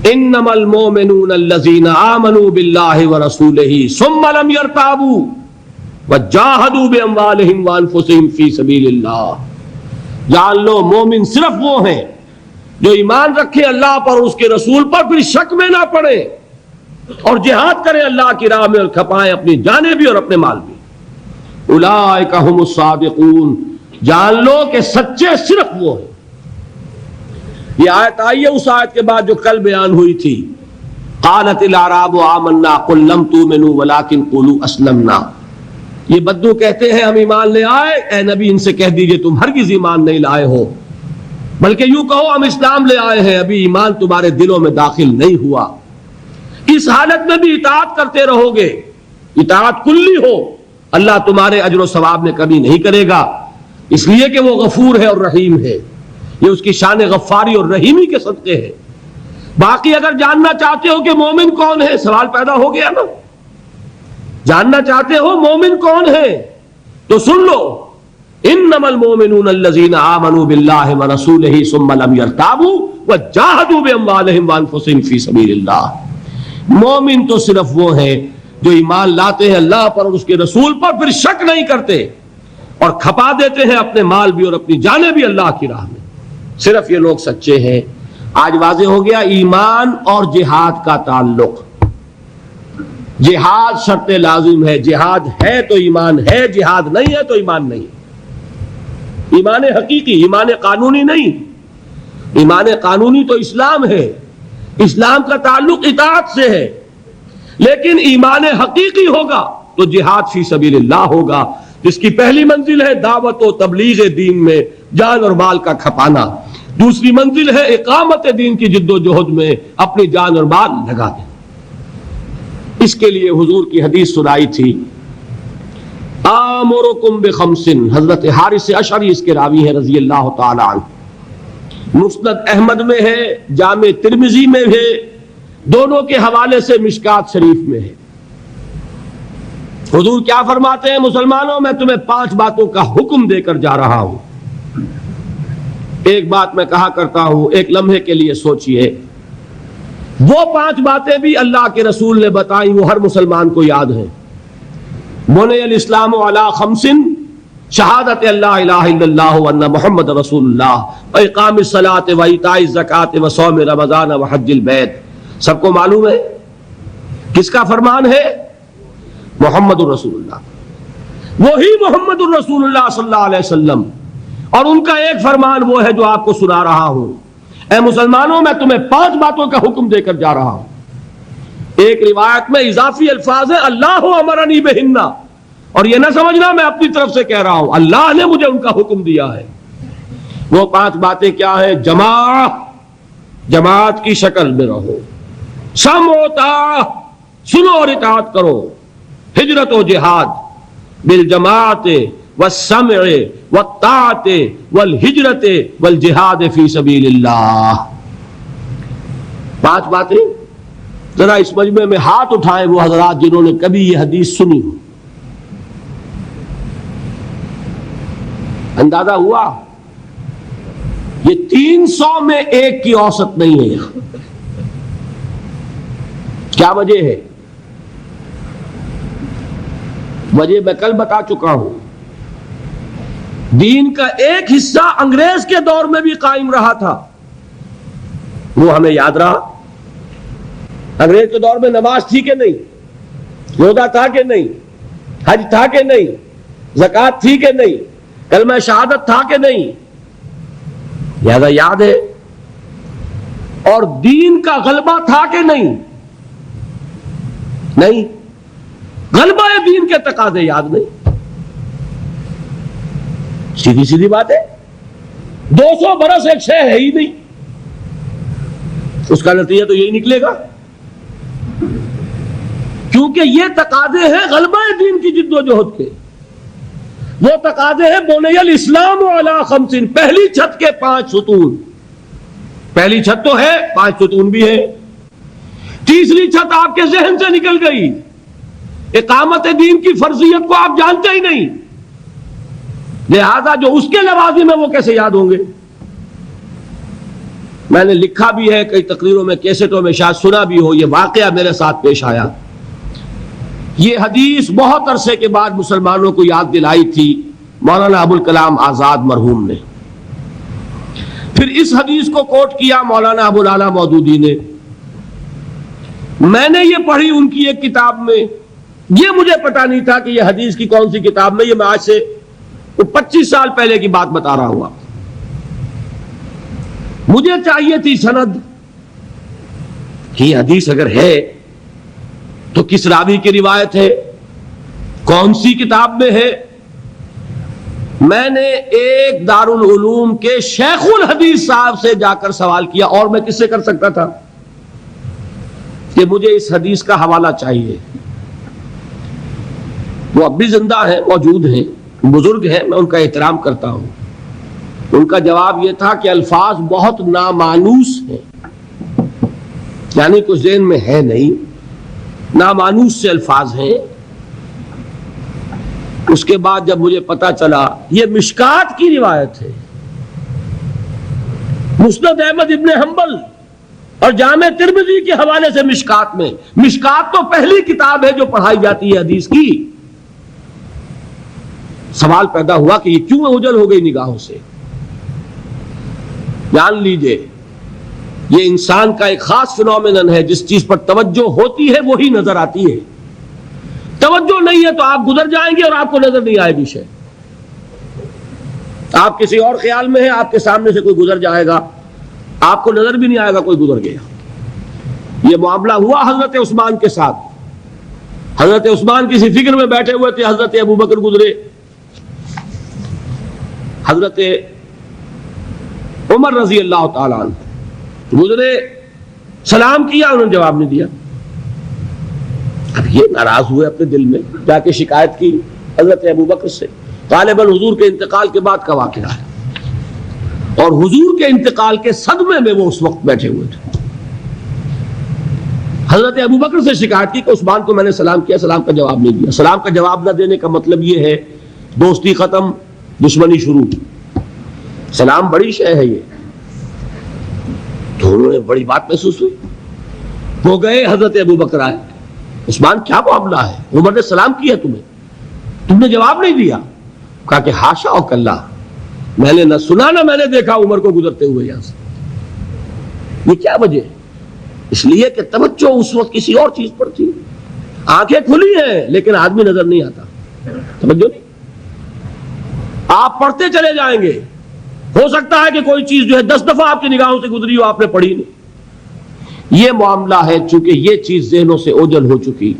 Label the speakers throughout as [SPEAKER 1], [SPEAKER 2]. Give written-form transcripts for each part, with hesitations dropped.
[SPEAKER 1] انما المؤمنون الذین آمنوا باللہ ورسولہ ثم لم یرتابوا وجاہدوا باموالہم وانفسہم فی سبیل اللہ۔ جان لو مومن صرف وہ ہیں جو ایمان رکھے اللہ پر اور اس کے رسول پر، پھر شک میں نہ پڑے اور جہاد کریں اللہ کی راہ میں اور کھپائیں اپنی جانیں بھی اور اپنے مال بھی۔ اولئک ھم الصادقون، جان لو کہ سچے صرف وہ ہیں۔ یہ آیت آئی ہے اس آیت کے بعد جو کل بیان ہوئی تھی، قالت الاعراب آمنا قل لم تؤمنوا ولکن قولوا اسلمنا۔ یہ بدو کہتے ہیں ہم ایمان لے آئے، اے نبی ان سے کہہ دیجئے تم ہرگز ایمان نہیں لائے ہو، بلکہ یوں کہو ہم اسلام لے آئے ہیں، ابھی ایمان تمہارے دلوں میں داخل نہیں ہوا۔ اس حالت میں بھی اطاعت کرتے رہو گے، اطاعت کلی ہو، اللہ تمہارے اجر و ثواب میں کمی نہیں کرے گا، اس لیے کہ وہ غفور ہے اور رحیم ہے۔ یہ اس کی شان غفاری اور رحیمی کے صدقے ہے۔ باقی اگر جاننا چاہتے ہو کہ مومن کون ہے، سوال پیدا ہو گیا نا، جاننا چاہتے ہو مومن کون ہے تو سن لو، انما المؤمنون الذین آمنوا باللہ ورسولہ ثم لم یرتابوا وجاہدوا باموالہم وانفسہم فی سبیل اللہ۔ مومن تو صرف وہ ہیں جو ایمان لاتے ہیں اللہ پر اور اس کے رسول پر، پھر شک نہیں کرتے اور کھپا دیتے ہیں اپنے مال بھی اور اپنی جانیں بھی اللہ کی راہ میں، صرف یہ لوگ سچے ہیں۔ آج واضح ہو گیا ایمان اور جہاد کا تعلق۔ جہاد شرط لازم ہے، جہاد ہے تو ایمان ہے، جہاد نہیں ہے تو ایمان نہیں۔ ایمان حقیقی، ایمان قانونی نہیں۔ ایمان قانونی تو اسلام ہے، اسلام کا تعلق اطاعت سے ہے، لیکن ایمان حقیقی ہوگا تو جہاد فی سبیل اللہ ہوگا، جس کی پہلی منزل ہے دعوت و تبلیغ دین میں جان اور مال کا کھپانا، دوسری منزل ہے اقامت دین کی جد و جہد میں اپنی جان اور مال لگا دینا۔ اس کے لیے حضور کی حدیث سنائی تھی، آمرکم بخمس، حضرت حارث اشعری اس کے راوی ہیں رضی اللہ تعالی عنہ، مسند احمد میں ہے، جامع ترمذی میں ہے، دونوں کے حوالے سے مشکات شریف میں ہے۔ حضور کیا فرماتے ہیں، مسلمانوں میں تمہیں 5 باتوں کا حکم دے کر جا رہا ہوں۔ ایک بات میں کہا کرتا ہوں، ایک لمحے کے لیے سوچئے، وہ 5 باتیں بھی اللہ کے رسول نے بتائیں، وہ ہر مسلمان کو یاد ہیں۔ بنی الاسلام علی 5، شہادت اللہ الہ الا اللہ وان محمد رسول اللہ، اقام الصلاۃ و ایتاء الزکوٰۃ و صوم رمضان و حج البیت۔ سب کو معلوم ہے کس کا فرمان ہے؟ محمد الرسول اللہ، وہی محمد الرسول اللہ صلی اللہ علیہ وسلم، اور ان کا ایک فرمان وہ ہے جو آپ کو سنا رہا ہوں۔ اے مسلمانوں میں تمہیں 5 باتوں کا حکم دے کر جا رہا ہوں۔ ایک روایت میں اضافی الفاظ ہے اللہ امرنی بہن، اور یہ نہ سمجھنا میں اپنی طرف سے کہہ رہا ہوں، اللہ نے مجھے ان کا حکم دیا ہے۔ وہ 5 باتیں کیا ہیں؟ جماعت کی شکل میں رہو، سمع و طاعت، سنو اور اطاعت کرو، ہجرت و جہاد، بالجماعت والسمع والطاعت والہجرت والجہاد فی سبیل اللہ۔ 5 باتیں ذرا اس مجمع میں ہاتھ اٹھائیں وہ حضرات جنہوں نے کبھی یہ حدیث سنی ہو۔ اندازہ ہوا؟ یہ 300 میں 1 کی اوسط نہیں ہے یہاں۔ کیا وجہ ہے؟ وجہ میں کل بتا چکا ہوں، دین کا ایک حصہ انگریز کے دور میں بھی قائم رہا تھا، وہ ہمیں یاد رہا۔ انگریز کے دور میں نماز تھی کہ نہیں؟ روزہ تھا کہ نہیں؟ حج تھا کہ نہیں؟ زکوٰۃ تھی کہ نہیں؟ کلمہ شہادت تھا کہ نہیں؟ لہذا یاد ہے۔ اور دین کا غلبہ تھا کہ نہیں؟ نہیں، غلبہ دین کے تقاضے یاد نہیں۔ سیدھی سیدھی بات ہے، 200 برس ایک شے ہے ہی نہیں، اس کا نتیجہ تو یہی نکلے گا، کیونکہ یہ تقاضے ہیں غلبہ دین کی جد و جہد کے۔ وہ تقاضے ہیں بنی الاسلام علی 5، پہلی چھت کے 5 ستون۔ پہلی چھت تو ہے، 5 ستون بھی ہے۔ تیسری چھت آپ کے ذہن سے نکل گئی، اقامت دین کی فرضیت کو آپ جانتے ہی نہیں، لہذا جو اس کے لوازم ہیں وہ کیسے یاد ہوں گے؟ میں نے لکھا بھی ہے کئی تقریروں میں، کیسٹوں میں شاید سنا بھی ہو، یہ واقعہ میرے ساتھ پیش آیا. یہ حدیث بہت عرصے کے بعد مسلمانوں کو یاد دلائی تھی مولانا ابوالکلام آزاد مرحوم نے. پھر اس حدیث کو کوٹ کیا مولانا ابوالعلا مودودی نے. میں نے یہ پڑھی ان کی ایک کتاب میں. یہ مجھے پتا نہیں تھا کہ یہ حدیث کی کون سی کتاب میں، یہ میں آج سے 25 سال پہلے کی بات بتا رہا ہوں. مجھے چاہیے تھی سند کہ یہ حدیث اگر ہے تو کس راوی کی روایت ہے، کون سی کتاب میں ہے. میں نے ایک دارالعلوم کے شیخ الحدیث صاحب سے جا کر سوال کیا، اور میں کس سے کر سکتا تھا، کہ مجھے اس حدیث کا حوالہ چاہیے. وہ اب بھی زندہ ہیں، موجود ہیں، بزرگ ہیں، میں ان کا احترام کرتا ہوں. ان کا جواب یہ تھا کہ الفاظ بہت نامانوس ہیں، یعنی کچھ ذہن میں ہے نہیں، نامانوس سے الفاظ ہیں. اس کے بعد جب مجھے پتا چلا یہ مشکات کی روایت ہے، مسند احمد ابن حنبل اور جامع ترمذی کے حوالے سے مشکات میں، مشکات تو پہلی کتاب ہے جو پڑھائی جاتی ہے حدیث کی. سوال پیدا ہوا کہ یہ کیوں اوجھل ہو گئی نگاہوں سے. جان لیجئے یہ انسان کا ایک خاص فنومینن ہے، جس چیز پر توجہ ہوتی ہے وہی نظر آتی ہے. توجہ نہیں ہے تو آپ گزر جائیں گے اور آپ کو نظر نہیں آئے گی شے. آپ کسی اور خیال میں ہیں، آپ کے سامنے سے کوئی گزر جائے گا، آپ کو نظر بھی نہیں آئے گا کوئی گزر گیا. یہ معاملہ ہوا حضرت عثمان کے ساتھ. حضرت عثمان کسی فکر میں بیٹھے ہوئے تھے، حضرت ابوبکر گزرے، حضرت عمر رضی اللہ تعالیٰ عنہ گزرے، سلام کیا، انہوں نے جواب نہیں دیا. اب یہ ناراض ہوئے اپنے دل میں، جا کے شکایت کی حضرت ابوبکر سے. غالباً حضور کے انتقال کے بعد کا واقعہ ہے، اور حضور کے انتقال کے صدمے میں وہ اس وقت بیٹھے ہوئے تھے. حضرت ابوبکر سے شکایت کی کہ عثمان کو میں نے سلام کیا، سلام کا جواب نہیں دیا. سلام کا جواب نہ دینے کا مطلب یہ ہے دوستی ختم، دشمنی شروع. سلام بڑی شے ہے. یہ تو انہوں نے بڑی بات محسوس ہوئی، وہ گئے، حضرت ابوبکر آئے. عثمان کیا معاملہ ہے؟ عمر نے سلام کیا تمہیں، تم نے جواب نہیں دیا. کہا کہ ہاشا و کلا، میں نے نہ سنا نہ میں نے دیکھا عمر کو گزرتے ہوئے یہاں سے. یہ کیا وجہ ہے؟ اس لیے کہ توجہ اس وقت کسی اور چیز پر تھی. آنکھیں کھلی ہیں لیکن آدمی نظر نہیں آتا، توجہ نہیں. آپ پڑھتے چلے جائیں گے، ہو سکتا ہے کہ کوئی چیز جو ہے 10 دفعہ آپ کی نگاہوں سے گزری ہو، آپ نے پڑھی نہیں. یہ معاملہ ہے، چونکہ یہ چیز ذہنوں سے اوجھل ہو چکی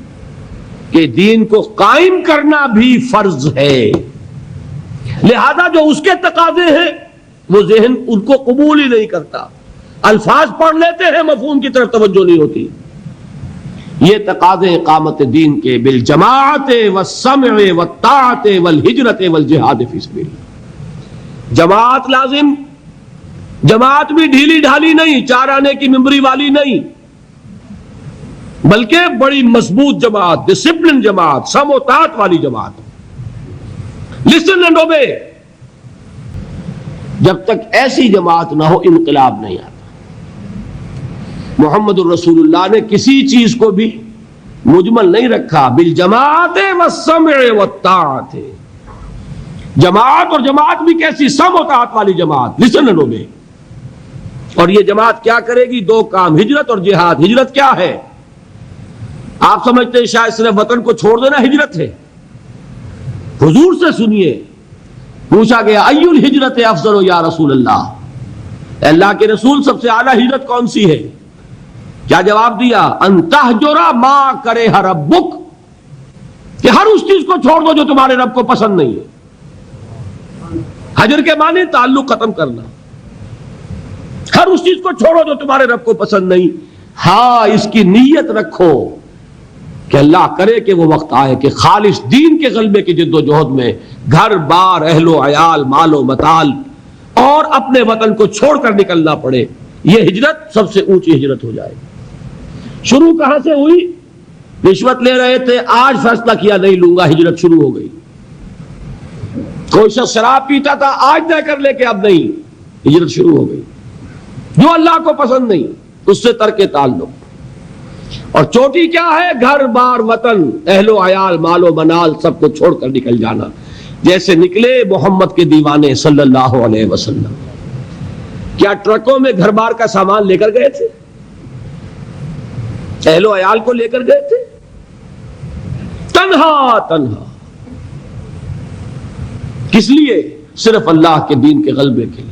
[SPEAKER 1] کہ دین کو قائم کرنا بھی فرض ہے، لہذا جو اس کے تقاضے ہیں وہ ذہن ان کو قبول ہی نہیں کرتا. الفاظ پڑھ لیتے ہیں، مفہوم کی طرف توجہ نہیں ہوتی. یہ تقاضے اقامت دین کے بالجماعت والسمع والطاعت والہجرت والجہاد فی سبیل اللہ. جماعت لازم، جماعت بھی ڈھیلی ڈھالی نہیں، 4 آنے کی ممبری والی نہیں، بلکہ بڑی مضبوط جماعت، ڈسپلن جماعت، سم و طاعت والی جماعت. Listen and obey. جب تک ایسی جماعت نہ ہو انقلاب نہیں آتا. محمد الرسول اللہ نے کسی چیز کو بھی مجمل نہیں رکھا. بالجماعت والسمع والطاعت. جماعت، اور جماعت بھی کیسی؟ سم و طاعت والی جماعت، لسن اینڈ اوبے. اور یہ جماعت کیا کرے گی؟ 2 کام، ہجرت اور جہاد. ہجرت کیا ہے؟ آپ سمجھتے ہیں شاید صرف وطن کو چھوڑ دینا ہجرت ہے. حضور سے سنیے، پوچھا گیا ای الہجرت افضل یا رسول اللہ، اللہ کے رسول سب سے اعلیٰ ہجرت کون سی ہے؟ کیا جواب دیا؟ ان تہجر ما کرہ ربک، کہ ہر اس چیز کو چھوڑ دو جو تمہارے رب کو پسند نہیں ہے. حجر کے معنی تعلق ختم کرنا. ہر اس چیز کو چھوڑو جو تمہارے رب کو پسند نہیں. ہاں اس کی نیت رکھو کہ اللہ کرے کہ وہ وقت آئے کہ خالص دین کے غلبے کی جد و جہد میں گھر بار، اہل و عیال، مال و متال اور اپنے وطن کو چھوڑ کر نکلنا پڑے. یہ ہجرت سب سے اونچی ہجرت ہو جائے. شروع کہاں سے ہوئی؟ رشوت لے رہے تھے، آج فیصلہ کیا نہیں لوں گا، ہجرت شروع ہو گئی. کوئی شخص شراب پیتا تھا، آج طے کر لے کے اب نہیں، ہجرت شروع ہو گئی. جو اللہ کو پسند نہیں اس سے ترک تعلق. اور چوٹی کیا ہے؟ گھر بار وطن اہل و عیال مال و منال سب کو چھوڑ کر نکل جانا، جیسے نکلے محمد کے دیوانے صلی اللہ علیہ وسلم. کیا ٹرکوں میں گھر بار کا سامان لے کر گئے تھے؟ اہل و عیال کو لے کر گئے تھے؟ تنہا تنہا. کس لیے؟ صرف اللہ کے دین کے غلبے کے لیے.